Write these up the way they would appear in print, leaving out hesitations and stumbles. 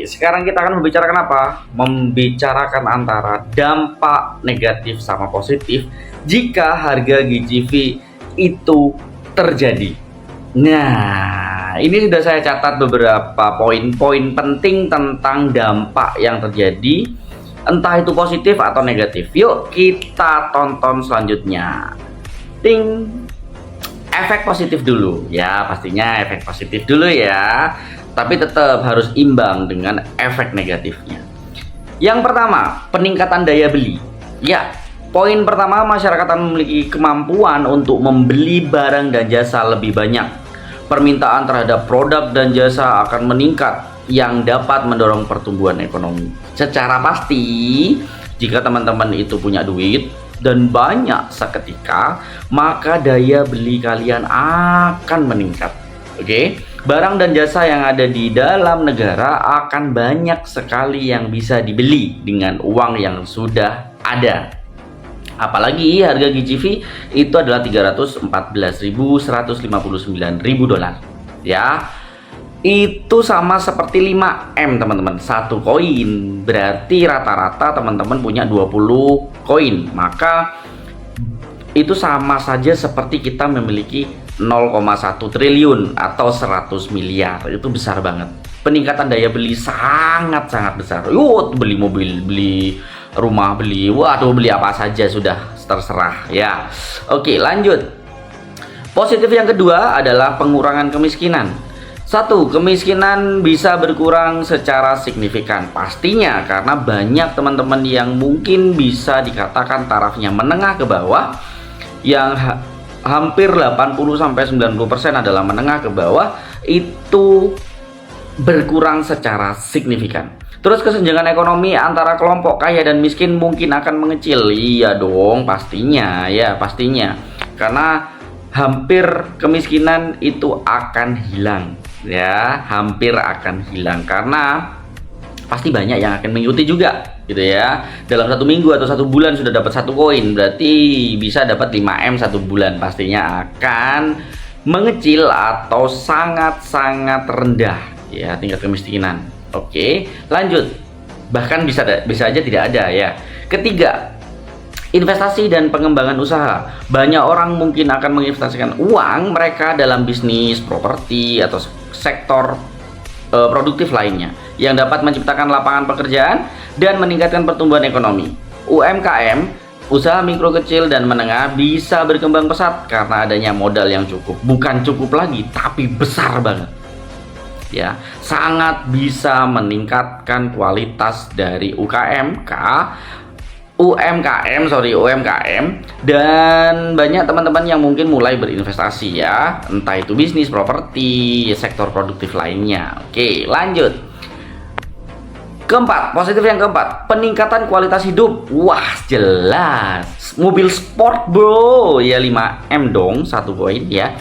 sekarang kita akan membicarakan apa? Membicarakan antara dampak negatif sama positif jika harga GCV itu terjadi. Nah, ini sudah saya catat beberapa poin-poin penting tentang dampak yang terjadi, entah itu positif atau negatif. Yuk kita tonton selanjutnya. Ting. Efek positif dulu. Ya, pastinya efek positif dulu ya. Tapi tetap harus imbang dengan efek negatifnya. Yang pertama, peningkatan daya beli. Ya, poin pertama, masyarakat akan memiliki kemampuan untuk membeli barang dan jasa lebih banyak. Permintaan terhadap produk dan jasa akan meningkat yang dapat mendorong pertumbuhan ekonomi. Secara pasti, jika teman-teman itu punya duit dan banyak seketika, maka daya beli kalian akan meningkat. Oke, barang dan jasa yang ada di dalam negara akan banyak sekali yang bisa dibeli dengan uang yang sudah ada. Apalagi harga GCV itu adalah 314.159.000 dolar. Ya, itu sama seperti 5M teman-teman, satu koin berarti rata-rata teman-teman punya 20 koin, maka itu sama saja seperti kita memiliki 0,1 triliun atau 100 miliar. Itu besar banget. Peningkatan daya beli sangat-sangat besar. Yuk, beli mobil, beli rumah, beli beli apa saja sudah terserah ya. Oke, lanjut. Positif yang kedua adalah pengurangan kemiskinan. Satu, kemiskinan bisa berkurang secara signifikan. Pastinya karena banyak teman-teman yang mungkin bisa dikatakan tarafnya menengah ke bawah, yang hampir 80-90% adalah menengah ke bawah, itu berkurang secara signifikan. Terus kesenjangan ekonomi antara kelompok kaya dan miskin mungkin akan mengecil. Iya dong, pastinya ya, pastinya. Karena hampir kemiskinan itu akan hilang. Ya, hampir akan hilang karena pasti banyak yang akan mengikuti juga gitu ya. Dalam 1 minggu atau 1 bulan sudah dapat 1 koin, berarti bisa dapat 5M 1 bulan. Pastinya akan mengecil atau sangat-sangat rendah ya tingkat kemiskinan. Oke, lanjut. Bahkan bisa aja tidak ada ya. Ketiga, investasi dan pengembangan usaha. Banyak orang mungkin akan menginvestasikan uang mereka dalam bisnis, properti, atau sektor produktif lainnya yang dapat menciptakan lapangan pekerjaan dan meningkatkan pertumbuhan ekonomi. UMKM, usaha mikro kecil dan menengah, bisa berkembang pesat karena adanya modal yang cukup. Bukan cukup lagi, tapi besar banget. Ya, sangat bisa meningkatkan kualitas dari UMKM, dan banyak teman-teman yang mungkin mulai berinvestasi ya, entah itu bisnis, properti, sektor produktif lainnya. Oke, lanjut. Keempat, positif yang keempat, peningkatan kualitas hidup. Wah, jelas. Mobil sport bro, ya 5M dong, 1 koin ya.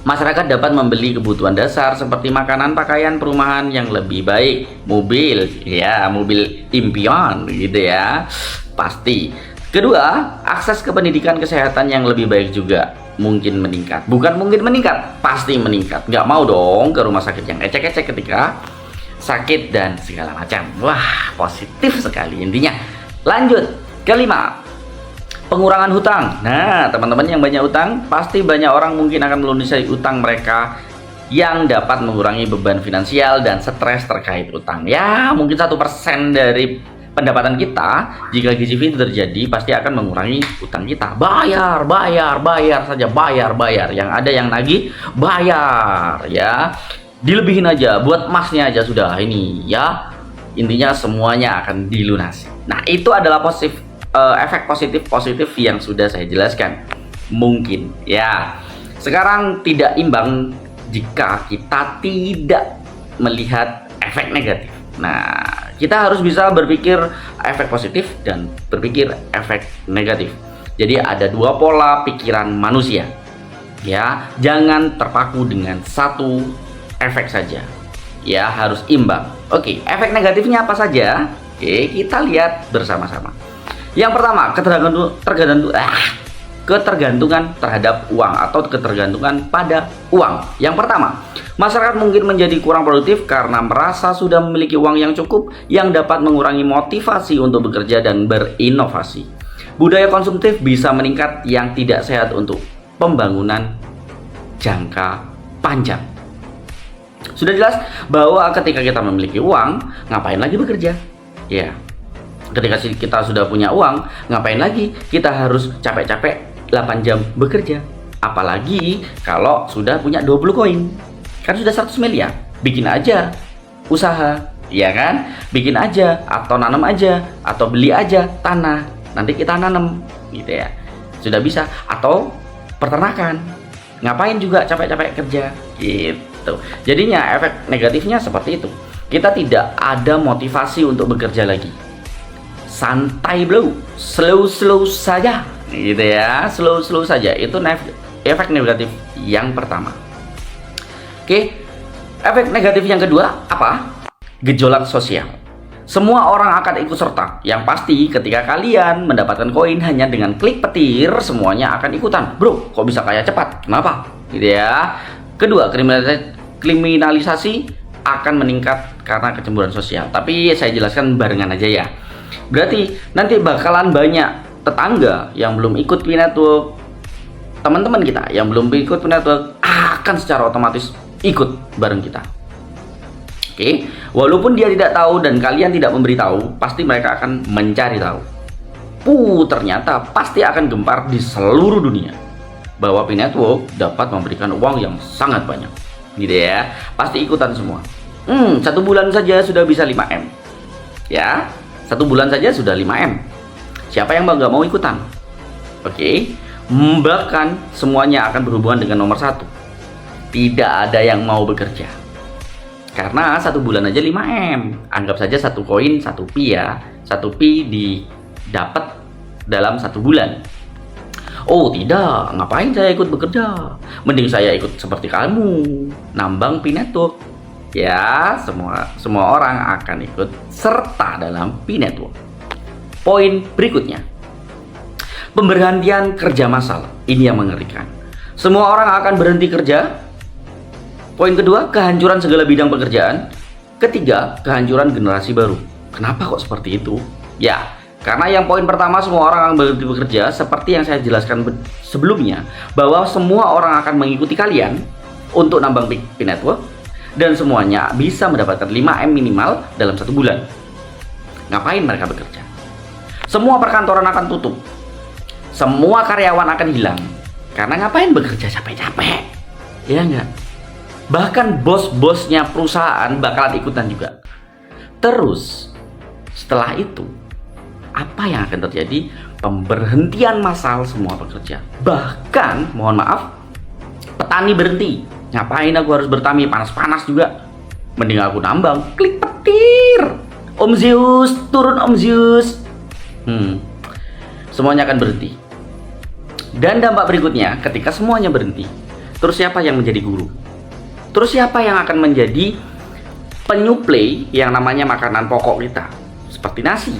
Masyarakat dapat membeli kebutuhan dasar seperti makanan, pakaian, perumahan yang lebih baik. Mobil, ya mobil impian gitu ya. Pasti. Kedua, akses ke pendidikan kesehatan yang lebih baik juga mungkin meningkat. Bukan mungkin meningkat, pasti meningkat. Nggak mau dong ke rumah sakit yang ecek-ecek ketika sakit dan segala macam. Wah, positif sekali intinya. Lanjut. Kelima, pengurangan hutang. Nah, teman-teman yang banyak utang, pasti banyak orang mungkin akan melunasi utang mereka, yang dapat mengurangi beban finansial dan stres terkait utang. Ya, mungkin 1% dari pendapatan kita, jika GCV itu terjadi, pasti akan mengurangi utang kita. Bayar saja, bayar. Yang ada yang nagih, bayar ya. Dilebihin aja, buat emasnya aja sudah ini ya. Intinya semuanya akan dilunasi. Nah, itu adalah efek positif yang sudah saya jelaskan. Mungkin ya. Sekarang tidak imbang jika kita tidak melihat efek negatif. Nah, kita harus bisa berpikir efek positif dan berpikir efek negatif. Jadi ada 2 pola pikiran manusia. Ya, jangan terpaku dengan satu efek saja. Ya, harus imbang. Oke, efek negatifnya apa saja? Oke, kita lihat bersama-sama. Yang pertama, ketergantungan terhadap uang atau ketergantungan pada uang. Yang pertama, masyarakat mungkin menjadi kurang produktif karena merasa sudah memiliki uang yang cukup yang dapat mengurangi motivasi untuk bekerja dan berinovasi. Budaya konsumtif bisa meningkat yang tidak sehat untuk pembangunan jangka panjang. Sudah jelas bahwa ketika kita memiliki uang, ngapain lagi bekerja? Ya, ketika kita sudah punya uang, ngapain lagi kita harus capek-capek 8 jam bekerja? Apalagi kalau sudah punya 20 koin. Kan sudah 100 miliar. Bikin aja usaha, ya kan? Bikin aja, atau nanam aja, atau beli aja tanah. Nanti kita nanam, gitu ya. Sudah bisa. Atau peternakan. Ngapain juga capek-capek kerja, gitu. Jadinya efek negatifnya seperti itu. Kita tidak ada motivasi untuk bekerja lagi. Santai bro, slow saja, gitu ya, slow saja. Itu efek negatif yang pertama. Oke, efek negatif yang kedua apa? Gejolak sosial. Semua orang akan ikut serta. Yang pasti ketika kalian mendapatkan koin hanya dengan klik petir, semuanya akan ikutan. Bro, kok bisa kaya cepat? Kenapa? Gitu ya. Kedua, kriminalisasi akan meningkat karena kecemburuan sosial. Tapi saya jelaskan barengan aja ya. Berarti nanti bakalan banyak tetangga yang belum ikut P-Network, teman-teman kita yang belum ikut P-Network akan secara otomatis ikut bareng kita. Oke, walaupun dia tidak tahu dan kalian tidak memberitahu, pasti mereka akan mencari tahu. Ternyata pasti akan gempar di seluruh dunia bahwa P-Network dapat memberikan uang yang sangat banyak, gitu ya. Pasti ikutan semua. 1 bulan saja sudah bisa 5M, ya. 1 bulan saja sudah 5M. Siapa yang nggak mau ikutan? Oke. Bahkan semuanya akan berhubungan dengan nomor 1. Tidak ada yang mau bekerja. Karena 1 bulan aja 5M. Anggap saja 1 koin 1 pi ya. 1 pi didapat dalam 1 bulan. Oh tidak, ngapain saya ikut bekerja? Mending saya ikut seperti kamu, nambang P-Network. Ya, semua orang akan ikut serta dalam P-Network. Poin berikutnya, pemberhentian kerja massal. Ini yang mengerikan. Semua orang akan berhenti kerja. Poin kedua, kehancuran segala bidang pekerjaan. Ketiga, kehancuran generasi baru. Kenapa kok seperti itu? Ya, karena yang poin pertama, semua orang akan berhenti bekerja. Seperti yang saya jelaskan sebelumnya, bahwa semua orang akan mengikuti kalian untuk nambang P-Network. Dan semuanya bisa mendapatkan 5M minimal dalam 1 bulan. Ngapain mereka bekerja? Semua perkantoran akan tutup. Semua karyawan akan hilang. Karena ngapain bekerja capek-capek? Ya enggak? Bahkan bos-bosnya perusahaan bakalan ikutan juga. Terus setelah itu, apa yang akan terjadi? Pemberhentian massal semua pekerja. Bahkan, mohon maaf, petani berhenti. Ngapain aku harus bertani, panas-panas juga. Mending aku nambang, klik petir. Om Zeus, turun Om Zeus. Semuanya akan berhenti. Dan dampak berikutnya, ketika semuanya berhenti, terus siapa yang menjadi guru? Terus siapa yang akan menjadi penyuplai yang namanya makanan pokok kita? Seperti nasi,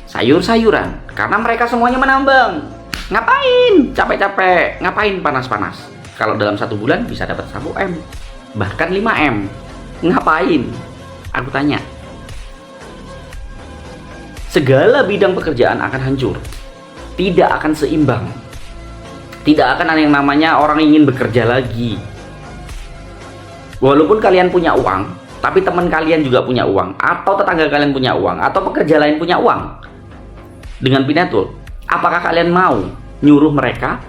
sayur-sayuran. Karena mereka semuanya menambang. Ngapain capek-capek? Ngapain panas-panas? Kalau dalam 1 bulan bisa dapat 1M, bahkan 5M. Ngapain? Aku tanya. Segala bidang pekerjaan akan hancur. Tidak akan seimbang. Tidak akan ada yang namanya orang ingin bekerja lagi. Walaupun kalian punya uang, tapi teman kalian juga punya uang, atau tetangga kalian punya uang, atau pekerja lain punya uang. Dengan P-Network, apakah kalian mau nyuruh mereka?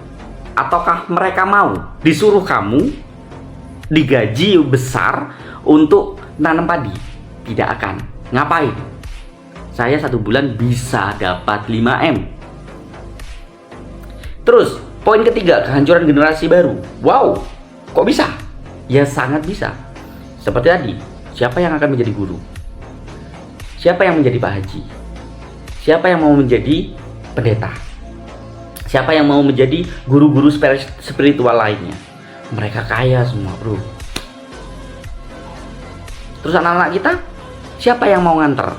Ataukah mereka mau disuruh kamu digaji besar untuk nanam padi? Tidak akan. Ngapain? Saya 1 bulan bisa dapat 5M. Terus poin ketiga, kehancuran generasi baru. Wow, kok bisa? Ya sangat bisa. Seperti tadi, siapa yang akan menjadi guru? Siapa yang menjadi Pak Haji? Siapa yang mau menjadi pendeta? Siapa yang mau menjadi guru-guru spiritual lainnya? Mereka kaya semua bro. Terus anak-anak kita, siapa yang mau nganter?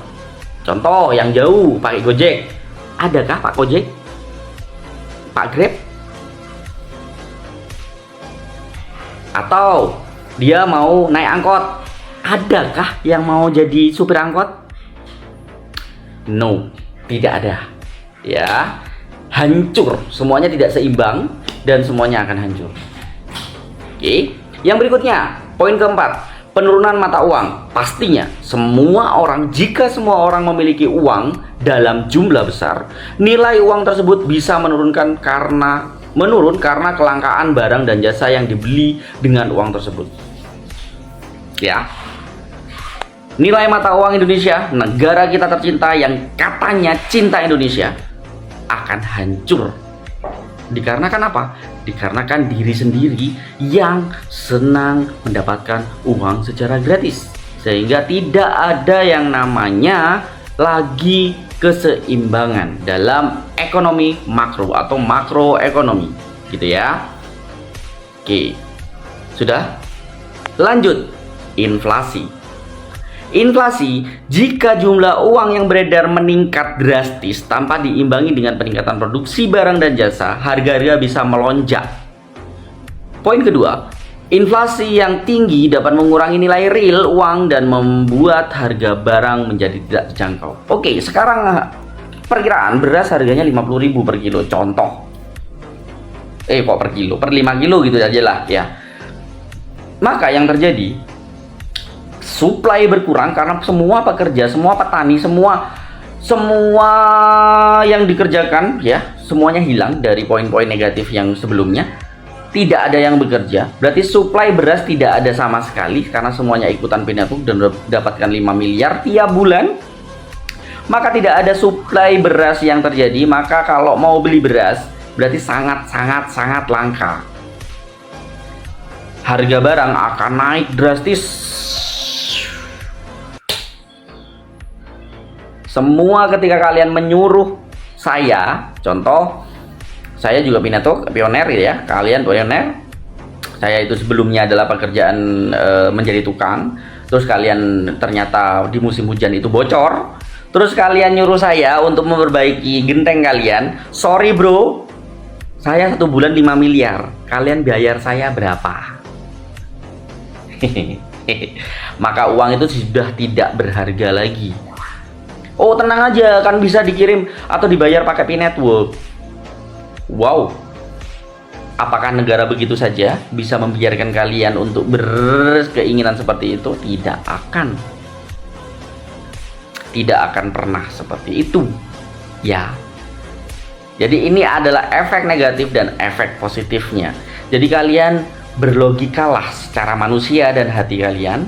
Contoh yang jauh pakai Gojek. Adakah Pak Gojek? Pak Grab? Atau dia mau naik angkot. Adakah yang mau jadi supir angkot? No, tidak ada. Ya, hancur. Semuanya tidak seimbang dan semuanya akan hancur. Oke, yang berikutnya, poin keempat, penurunan mata uang. Pastinya jika semua orang memiliki uang dalam jumlah besar, nilai uang tersebut bisa menurun karena kelangkaan barang dan jasa yang dibeli dengan uang tersebut. Ya, nilai mata uang Indonesia, negara kita tercinta yang katanya cinta Indonesia, akan hancur. Dikarenakan apa? Dikarenakan diri sendiri yang senang mendapatkan uang secara gratis, sehingga tidak ada yang namanya lagi keseimbangan dalam ekonomi makro atau makroekonomi, gitu ya. Oke, sudah. Lanjut, inflasi. Inflasi, jika jumlah uang yang beredar meningkat drastis tanpa diimbangi dengan peningkatan produksi barang dan jasa, harga-harga bisa melonjak. Poin kedua, inflasi yang tinggi dapat mengurangi nilai real uang dan membuat harga barang menjadi tidak terjangkau. Oke, sekarang perkiraan beras harganya 50.000 per kilo, contoh. Kok per kilo? Per 5 kilo gitu aja lah ya. Maka yang terjadi, supply berkurang karena semua pekerja, semua petani, semua yang dikerjakan ya, semuanya hilang dari poin-poin negatif yang sebelumnya. Tidak ada yang bekerja, berarti supply beras tidak ada sama sekali karena semuanya ikutan pidato dan mendapatkan 5 miliar tiap bulan. Maka tidak ada supply beras yang terjadi, maka kalau mau beli beras berarti sangat langka. Harga barang akan naik drastis. Semua ketika kalian menyuruh saya, contoh saya juga pioner ya, kalian pioner. Saya itu sebelumnya adalah pekerjaan menjadi tukang. Terus kalian ternyata di musim hujan itu bocor. Terus kalian nyuruh saya untuk memperbaiki genteng kalian. Sorry bro, saya 1 bulan 5 miliar. Kalian bayar saya berapa? Maka uang itu sudah tidak berharga lagi. Oh tenang aja, kan bisa dikirim atau dibayar pakai Pi Network. Wow, apakah negara begitu saja bisa membiarkan kalian untuk berkeinginan seperti itu? Tidak akan pernah seperti itu ya. Jadi ini adalah efek negatif dan efek positifnya. Jadi kalian berlogikalah secara manusia dan hati kalian,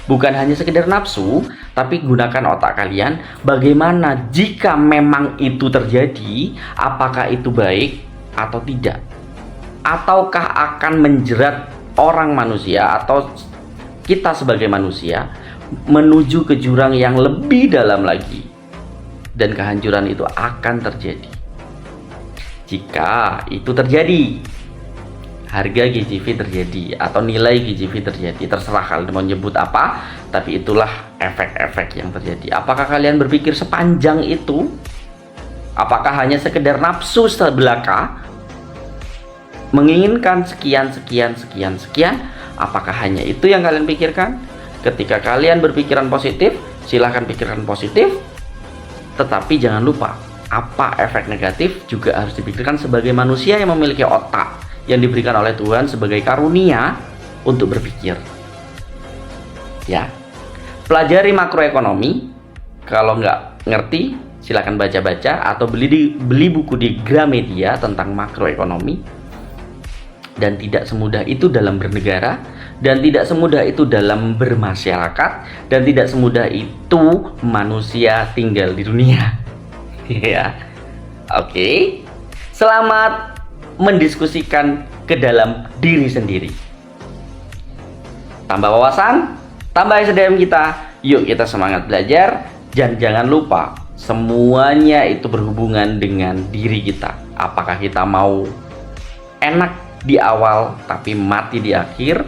bukan hanya sekedar nafsu, tapi gunakan otak kalian. Bagaimana jika memang itu terjadi, apakah itu baik atau tidak? Ataukah akan menjerat orang manusia atau kita sebagai manusia menuju ke jurang yang lebih dalam lagi, dan kehancuran itu akan terjadi. Jika itu terjadi, harga GJV terjadi atau nilai GJV terjadi, terserah kalian mau nyebut apa, tapi itulah efek-efek yang terjadi. Apakah kalian berpikir sepanjang itu? Apakah hanya sekedar nafsu sebelaka menginginkan sekian? Apakah hanya itu yang kalian pikirkan? Ketika kalian berpikiran positif, silahkan pikirkan positif, tetapi jangan lupa apa efek negatif juga harus dipikirkan sebagai manusia yang memiliki otak yang diberikan oleh Tuhan sebagai karunia untuk berpikir. Ya, pelajari makroekonomi. Kalau nggak ngerti, silakan baca-baca atau beli buku di Gramedia tentang makroekonomi. Dan tidak semudah itu dalam bernegara, dan tidak semudah itu dalam bermasyarakat, dan tidak semudah itu manusia tinggal di dunia. Ya, oke. Selamat mendiskusikan ke dalam diri sendiri. Tambah wawasan, tambah SDM kita. Yuk kita semangat belajar. Dan jangan lupa, semuanya itu berhubungan dengan diri kita. Apakah kita mau enak di awal tapi mati di akhir,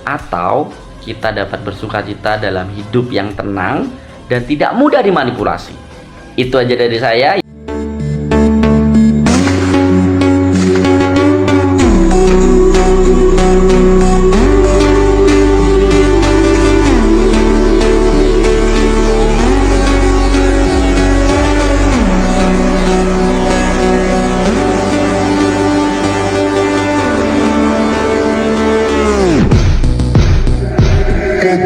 atau kita dapat bersukacita dalam hidup yang tenang dan tidak mudah dimanipulasi. Itu aja dari saya. Tinggal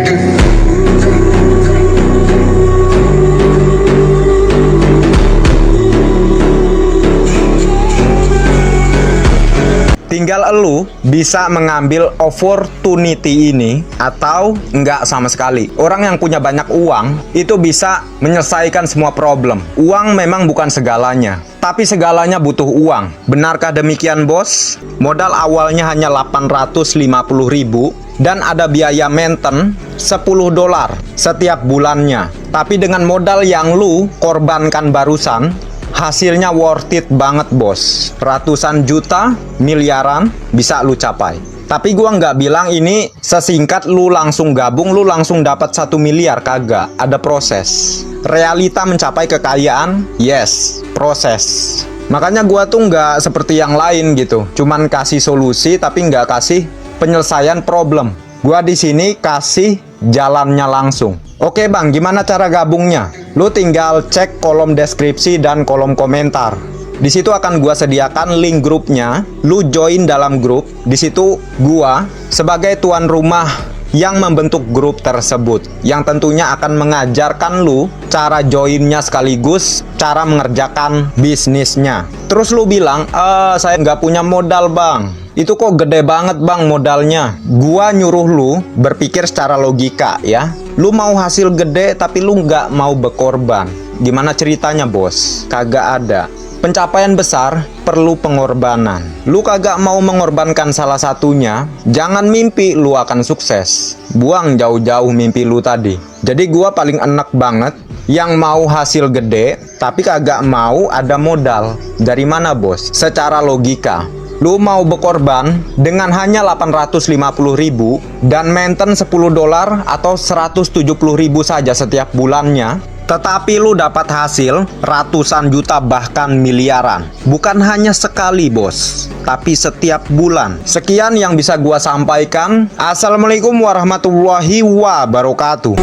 elu bisa mengambil opportunity ini atau enggak sama sekali. Orang yang punya banyak uang itu bisa menyelesaikan semua problem. Uang memang bukan segalanya, tapi segalanya butuh uang. Benarkah demikian, bos? Modal awalnya hanya 850.000 dan ada biaya maintenance $10 setiap bulannya. Tapi dengan modal yang lu korbankan barusan, hasilnya worth it banget, bos. Ratusan juta, miliaran bisa lu capai. Tapi gua nggak bilang ini sesingkat lu langsung gabung, lu langsung dapat 1 miliar, kagak. Ada proses. Realita mencapai kekayaan, yes, proses. Makanya gua tuh nggak seperti yang lain gitu. Cuman kasih solusi tapi nggak kasih penyelesaian problem. Gua di sini kasih jalannya langsung. Oke bang, gimana cara gabungnya? Lu tinggal cek kolom deskripsi dan kolom komentar. Di situ akan gua sediakan link grupnya. Lu join dalam grup. Di situ gua sebagai tuan rumah yang membentuk grup tersebut, yang tentunya akan mengajarkan lu cara joinnya sekaligus cara mengerjakan bisnisnya. Terus lu bilang, saya nggak punya modal bang. Itu kok gede banget bang modalnya. Gua nyuruh lu berpikir secara logika ya. Lu mau hasil gede tapi lu nggak mau berkorban. Gimana ceritanya bos? Kagak ada. Pencapaian besar perlu pengorbanan. Lu kagak mau mengorbankan salah satunya, jangan mimpi lu akan sukses. Buang jauh-jauh mimpi lu tadi. Jadi gua paling enak banget yang mau hasil gede tapi kagak mau ada modal. Dari mana bos? Secara logika. Lu mau berkorban dengan hanya 850.000 dan maintenance $10 atau 170.000 saja setiap bulannya, tetapi lu dapat hasil ratusan juta bahkan miliaran. Bukan hanya sekali bos, tapi setiap bulan. Sekian yang bisa gua sampaikan. Assalamualaikum warahmatullahi wabarakatuh.